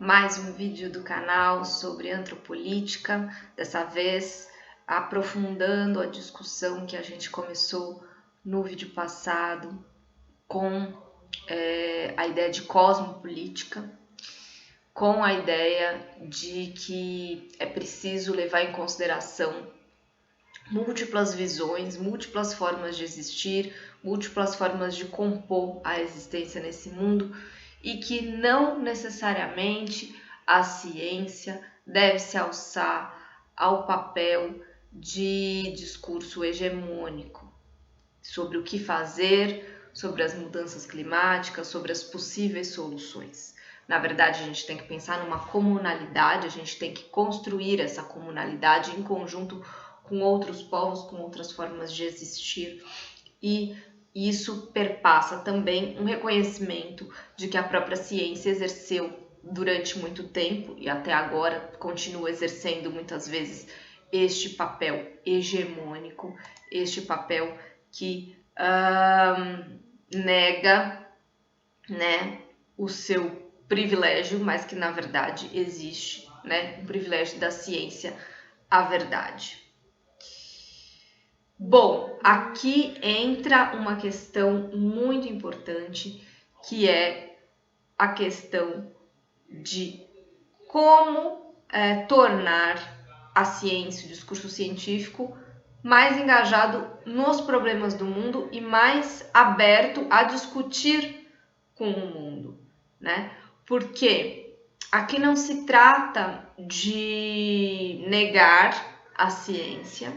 mais um vídeo do canal sobre antropolítica, dessa vez aprofundando a discussão que a gente começou no vídeo passado com a ideia de cosmopolítica, com a ideia de que é preciso levar em consideração múltiplas visões, múltiplas formas de existir, múltiplas formas de compor a existência nesse mundo e que não necessariamente a ciência deve se alçar ao papel de discurso hegemônico sobre o que fazer, sobre as mudanças climáticas, sobre as possíveis soluções. Na verdade, a gente tem que pensar numa comunalidade, a gente tem que construir essa comunalidade em conjunto com outros povos, com outras formas de existir, e isso perpassa também um reconhecimento de que a própria ciência exerceu durante muito tempo e até agora continua exercendo muitas vezes este papel hegemônico, este papel que nega, né, o seu privilégio, mas que na verdade existe, né, o privilégio da ciência à verdade. Bom, aqui entra uma questão muito importante, que é a questão de como tornar a ciência, o discurso científico, mais engajado nos problemas do mundo e mais aberto a discutir com o mundo, né? Porque aqui não se trata de negar a ciência,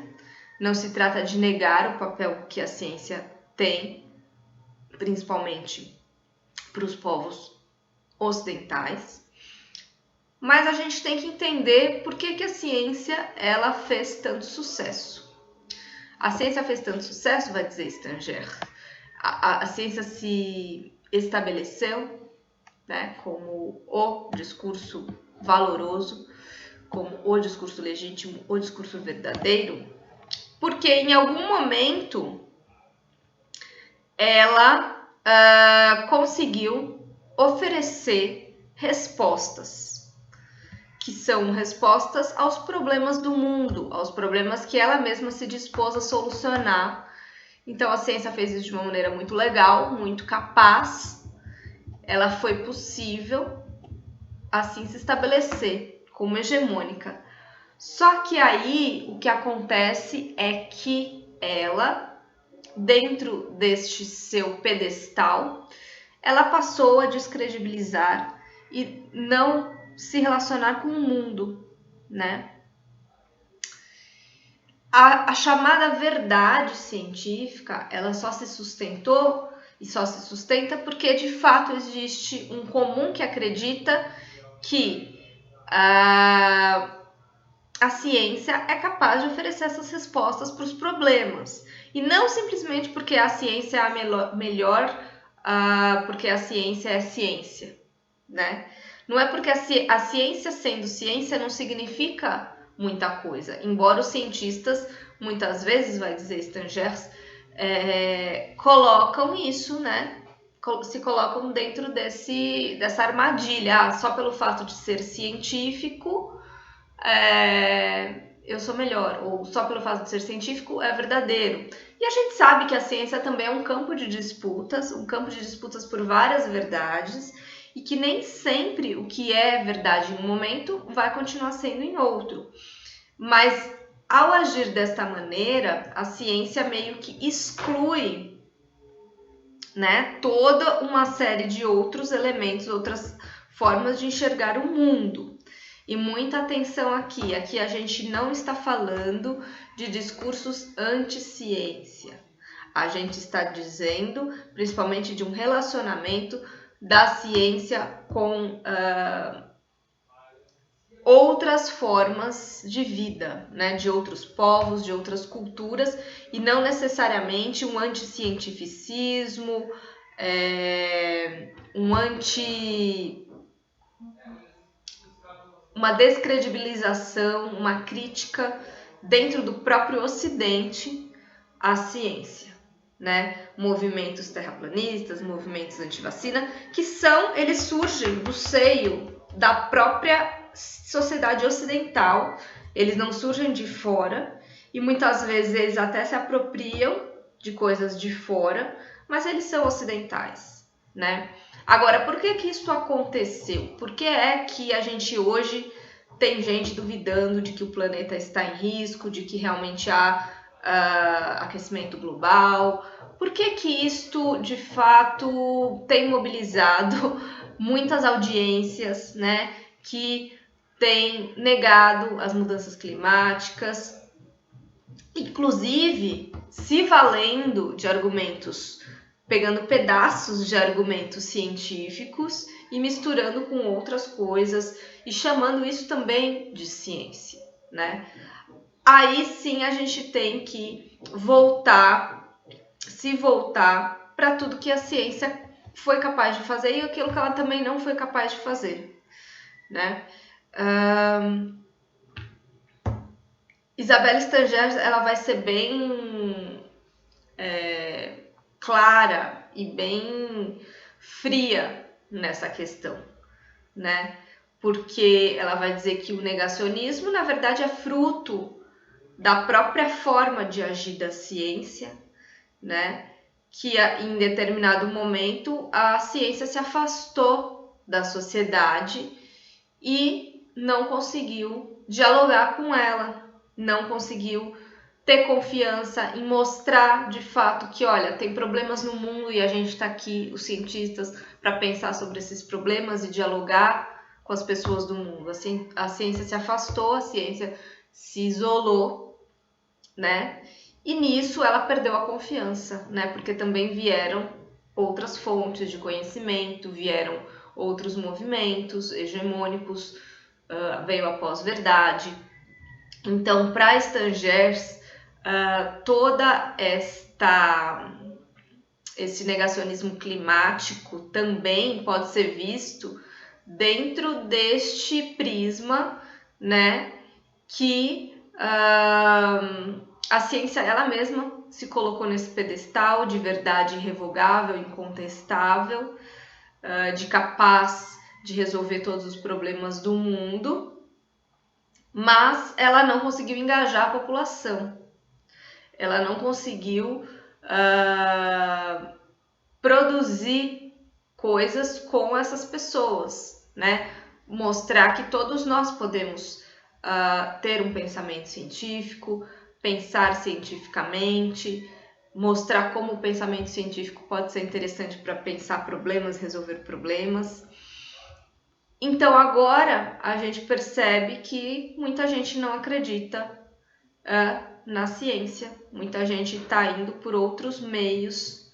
não se trata de negar o papel que a ciência tem, principalmente para os povos ocidentais, mas a gente tem que entender por que a ciência ela fez tanto sucesso. A ciência fez tanto sucesso, vai dizer Stanger. A ciência se estabeleceu, né, como o discurso valoroso, como o discurso legítimo, o discurso verdadeiro, porque em algum momento ela conseguiu oferecer respostas, que são respostas aos problemas do mundo, aos problemas que ela mesma se dispôs a solucionar. Então a ciência fez isso de uma maneira muito legal, muito capaz. Ela foi possível assim se estabelecer como hegemônica. Só que aí o que acontece é que ela, dentro deste seu pedestal, ela passou a descredibilizar e não se relacionar com o mundo, né? A chamada verdade científica, ela só se sustentou e só se sustenta porque de fato existe um comum que acredita que a ciência é capaz de oferecer essas respostas para os problemas. E não simplesmente porque a ciência é a melhor, porque a ciência é ciência, né? Não é porque a ciência sendo ciência não significa muita coisa. Embora os cientistas, muitas vezes, vai dizer Stangers, colocam isso, né? Se colocam dentro dessa armadilha. Só pelo fato de ser científico, eu sou melhor, ou só pelo fato de ser científico é verdadeiro. E a gente sabe que a ciência também é um campo de disputas por várias verdades, e que nem sempre o que é verdade em um momento vai continuar sendo em outro. Mas ao agir desta maneira, a ciência meio que exclui, né, toda uma série de outros elementos, outras formas de enxergar o mundo. E muita atenção aqui. Aqui a gente não está falando de discursos anti-ciência. A gente está dizendo, principalmente, de um relacionamento da ciência com outras formas de vida, né? De outros povos, de outras culturas, e não necessariamente um anticientificismo, uma descredibilização, uma crítica dentro do próprio Ocidente à ciência, né? Movimentos terraplanistas, movimentos antivacina, eles surgem do seio da própria sociedade ocidental, eles não surgem de fora, e muitas vezes eles até se apropriam de coisas de fora, mas eles são ocidentais, né? Agora, por que isso aconteceu? Por que é que a gente hoje tem gente duvidando de que o planeta está em risco, de que realmente há aquecimento global? Por que isto, de fato, tem mobilizado muitas audiências, né, que têm negado as mudanças climáticas, inclusive se valendo de argumentos, pegando pedaços de argumentos científicos e misturando com outras coisas e chamando isso também de ciência, né? Aí sim a gente tem que se voltar para tudo que a ciência foi capaz de fazer e aquilo que ela também não foi capaz de fazer, né? Isabelle Stangers, ela vai ser bem clara e bem fria nessa questão, né? Porque ela vai dizer que o negacionismo, na verdade, é fruto da própria forma de agir da ciência, né? Que em determinado momento a ciência se afastou da sociedade e não conseguiu dialogar com ela, não conseguiu ter confiança em mostrar de fato que, olha, tem problemas no mundo e a gente está aqui, os cientistas, para pensar sobre esses problemas e dialogar com as pessoas do mundo. Assim, a ciência se afastou, a ciência se isolou, né? E nisso ela perdeu a confiança, né? Porque também vieram outras fontes de conhecimento, vieram outros movimentos hegemônicos, veio a pós-verdade. Então, para Stangers, toda esse negacionismo climático também pode ser visto dentro deste prisma, né, que a ciência ela mesma se colocou nesse pedestal de verdade irrevogável, incontestável, de capaz de resolver todos os problemas do mundo, mas ela não conseguiu engajar a população. Ela não conseguiu produzir coisas com essas pessoas, né? Mostrar que todos nós podemos ter um pensamento científico, pensar cientificamente, mostrar como o pensamento científico pode ser interessante para pensar problemas, resolver problemas. Então agora a gente percebe que muita gente não acredita na ciência, muita gente está indo por outros meios,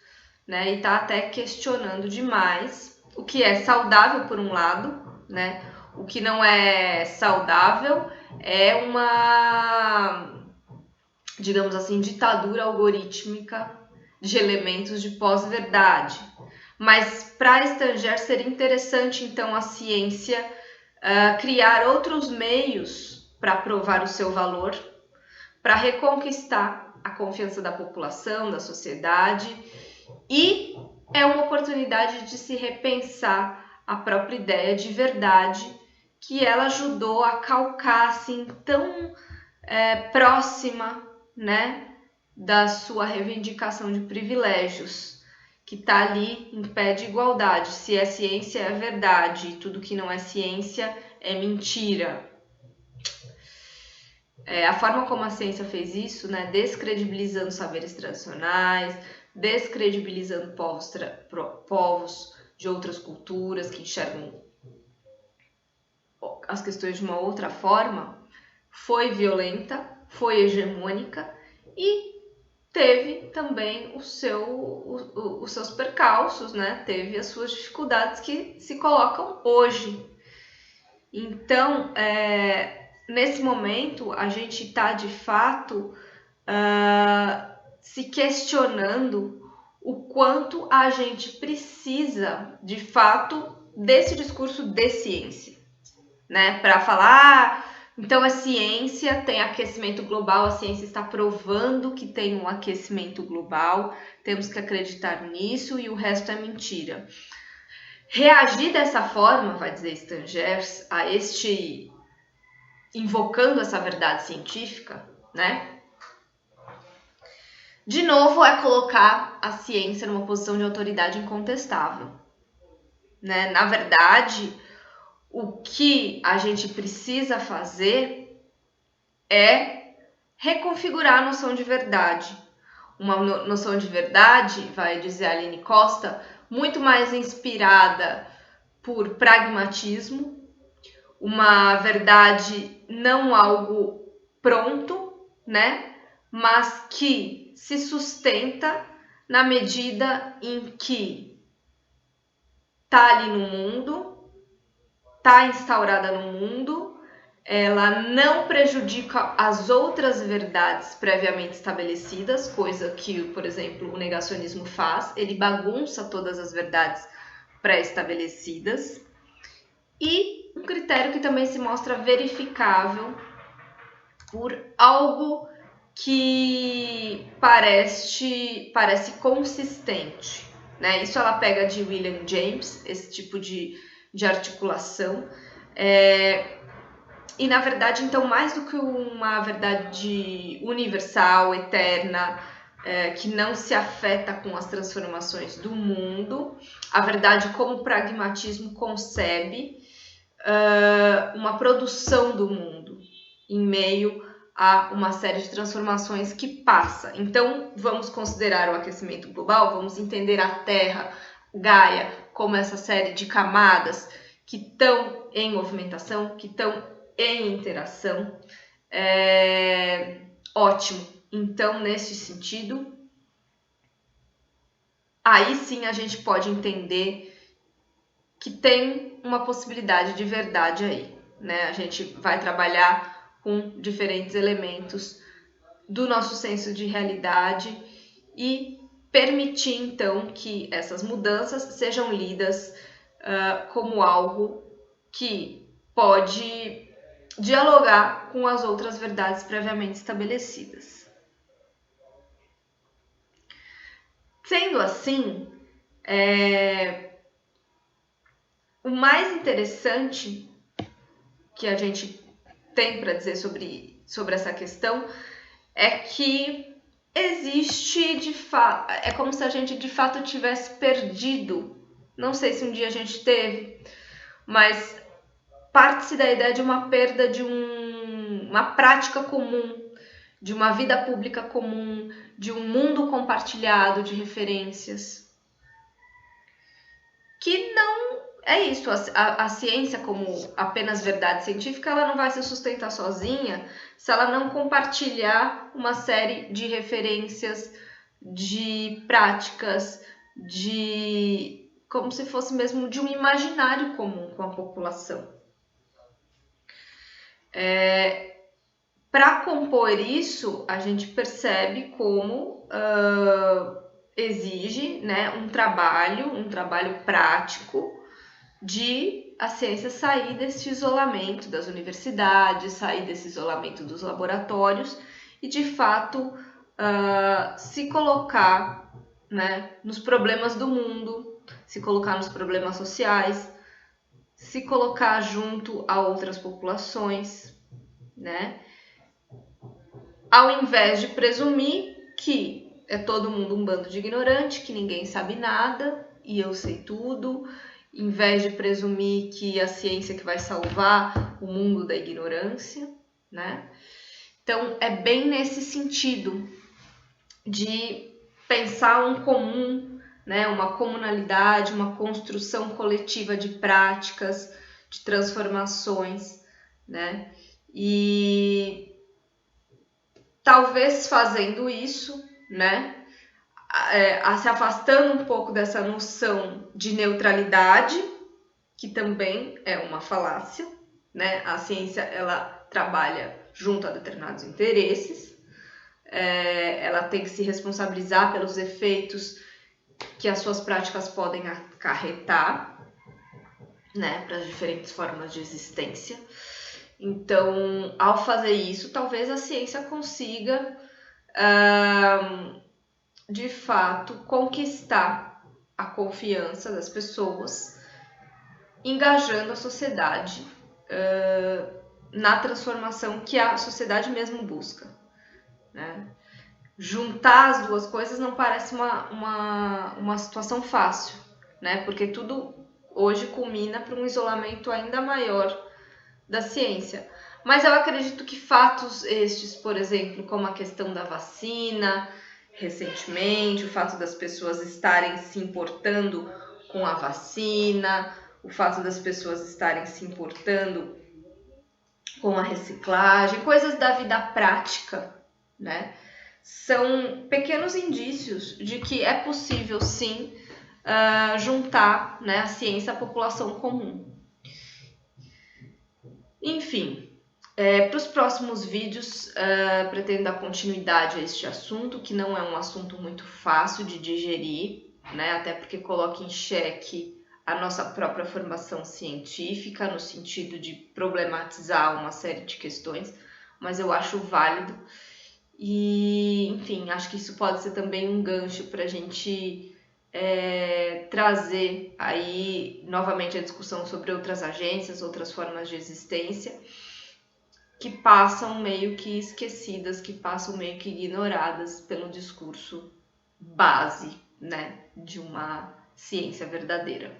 né, e está até questionando demais, o que é saudável por um lado, né, o que não é saudável é uma, digamos assim, ditadura algorítmica de elementos de pós-verdade. Mas para Stangers seria interessante, então, a ciência criar outros meios para provar o seu valor, para reconquistar a confiança da população, da sociedade, e é uma oportunidade de se repensar a própria ideia de verdade que ela ajudou a calcar assim tão próxima, né, da sua reivindicação de privilégios, que está ali em pé de igualdade. Se é ciência, é verdade, e tudo que não é ciência é mentira. A forma como a ciência fez isso, né, descredibilizando saberes tradicionais, descredibilizando povos de outras culturas que enxergam as questões de uma outra forma, foi violenta, foi hegemônica e teve também os seus percalços, né? Teve as suas dificuldades que se colocam hoje. Então, nesse momento, a gente está, de fato, se questionando o quanto a gente precisa, de fato, desse discurso de ciência, né? Para falar, então a ciência tem aquecimento global, a ciência está provando que tem um aquecimento global, temos que acreditar nisso e o resto é mentira. reagir dessa forma, vai dizer Stangers, a invocando essa verdade científica, né? De novo, é colocar a ciência numa posição de autoridade incontestável, né? Na verdade, o que a gente precisa fazer é reconfigurar a noção de verdade. Uma noção de verdade, vai dizer a Aline Costa, muito mais inspirada por pragmatismo, uma verdade não algo pronto, né? Mas que se sustenta na medida em que está ali no mundo, está instaurada no mundo, ela não prejudica as outras verdades previamente estabelecidas, coisa que, por exemplo, o negacionismo faz, ele bagunça todas as verdades pré-estabelecidas, e um critério que também se mostra verificável por algo que parece consistente, né? Isso ela pega de William James, esse tipo de articulação. E, na verdade, então, mais do que uma verdade universal, eterna, que não se afeta com as transformações do mundo, a verdade como o pragmatismo concebe uma produção do mundo em meio a uma série de transformações que passa. Então, vamos considerar o aquecimento global, vamos entender a Terra, Gaia, como essa série de camadas que estão em movimentação, que estão em interação. Ótimo. Então, nesse sentido, aí sim a gente pode entender que tem uma possibilidade de verdade aí, né? A gente vai trabalhar com diferentes elementos do nosso senso de realidade e permitir, então, que essas mudanças sejam lidas como algo que pode dialogar com as outras verdades previamente estabelecidas. Sendo assim, o mais interessante que a gente tem para dizer sobre essa questão é que existe de fato, é como se a gente de fato tivesse perdido. Não sei se um dia a gente teve, mas parte-se da ideia de uma perda de uma prática comum, de uma vida pública comum, de um mundo compartilhado de referências. Que não é isso, a ciência como apenas verdade científica, ela não vai se sustentar sozinha se ela não compartilhar uma série de referências, de práticas, como se fosse mesmo de um imaginário comum com a população. Para compor isso, a gente percebe como exige, né, um trabalho prático de a ciência sair desse isolamento das universidades, sair desse isolamento dos laboratórios e, de fato, se colocar, né, nos problemas do mundo, se colocar nos problemas sociais, se colocar junto a outras populações, né? Ao invés de presumir que é todo mundo um bando de ignorante, que ninguém sabe nada e eu sei tudo, em vez de presumir que a ciência que vai salvar o mundo da ignorância, né? Então, é bem nesse sentido de pensar um comum, né? Uma comunalidade, uma construção coletiva de práticas, de transformações, né? E talvez fazendo isso, né? Se afastando um pouco dessa noção de neutralidade, que também é uma falácia, né? A ciência, ela trabalha junto a determinados interesses, ela tem que se responsabilizar pelos efeitos que as suas práticas podem acarretar, né? Para as diferentes formas de existência. Então, ao fazer isso, talvez a ciência consiga de fato conquistar a confiança das pessoas engajando a sociedade na transformação que a sociedade mesmo busca, né? Juntar as duas coisas não parece uma situação fácil, né? Porque tudo hoje culmina para um isolamento ainda maior da ciência. Mas eu acredito que fatos estes, por exemplo, como a questão da vacina, recentemente, o fato das pessoas estarem se importando com a vacina, o fato das pessoas estarem se importando com a reciclagem, coisas da vida prática, né? São pequenos indícios de que é possível, sim, juntar, né, a ciência à população comum. Enfim, para os próximos vídeos, pretendo dar continuidade a este assunto, que não é um assunto muito fácil de digerir, né? Até porque coloca em xeque a nossa própria formação científica, no sentido de problematizar uma série de questões, mas eu acho válido. E, enfim, acho que isso pode ser também um gancho para a gente trazer aí novamente a discussão sobre outras agências, outras formas de existência, que passam meio que esquecidas, que passam meio que ignoradas pelo discurso base, né, de uma ciência verdadeira.